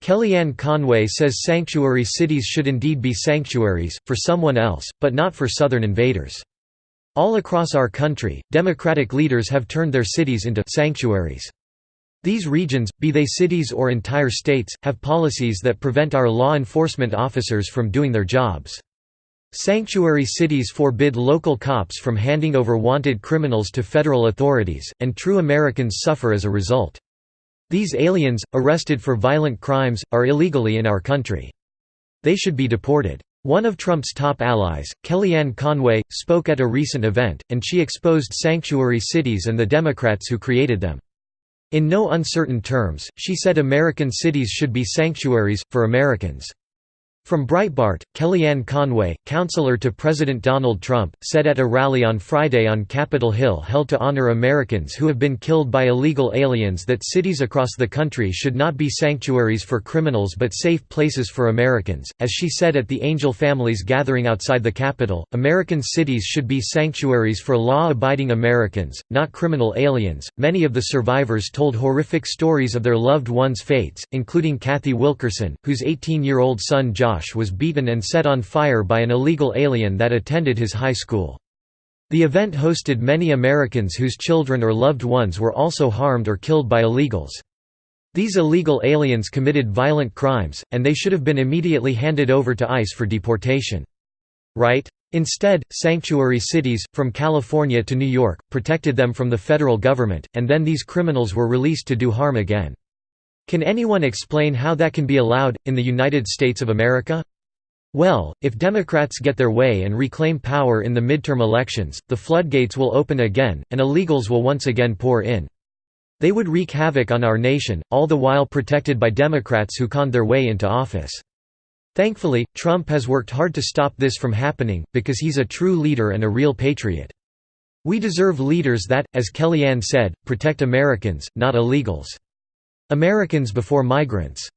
Kellyanne Conway says sanctuary cities should indeed be sanctuaries, for someone else, but not for Southern invaders. All across our country, Democratic leaders have turned their cities into sanctuaries. These regions, be they cities or entire states, have policies that prevent our law enforcement officers from doing their jobs. Sanctuary cities forbid local cops from handing over wanted criminals to federal authorities, and true Americans suffer as a result. These aliens, arrested for violent crimes, are illegally in our country. They should be deported. One of Trump's top allies, Kellyanne Conway, spoke at a recent event, and she exposed sanctuary cities and the Democrats who created them. In no uncertain terms, she said American cities should be sanctuaries, for Americans. From Breitbart, Kellyanne Conway, counselor to President Donald Trump, said at a rally on Friday on Capitol Hill held to honor Americans who have been killed by illegal aliens that cities across the country should not be sanctuaries for criminals but safe places for Americans. As she said at the Angel Families gathering outside the Capitol, American cities should be sanctuaries for law-abiding Americans, not criminal aliens. Many of the survivors told horrific stories of their loved ones' fates, including Kathy Wilkerson, whose 18-year-old son Josh was beaten and set on fire by an illegal alien that attended his high school. The event hosted many Americans whose children or loved ones were also harmed or killed by illegals. These illegal aliens committed violent crimes, and they should have been immediately handed over to ICE for deportation. Right? Instead, sanctuary cities, from California to New York, protected them from the federal government, and then these criminals were released to do harm again. Can anyone explain how that can be allowed, in the United States of America? Well, if Democrats get their way and reclaim power in the midterm elections, the floodgates will open again, and illegals will once again pour in. They would wreak havoc on our nation, all the while protected by Democrats who conned their way into office. Thankfully, Trump has worked hard to stop this from happening, because he's a true leader and a real patriot. We deserve leaders that, as Kellyanne said, protect Americans, not illegals. Americans before migrants.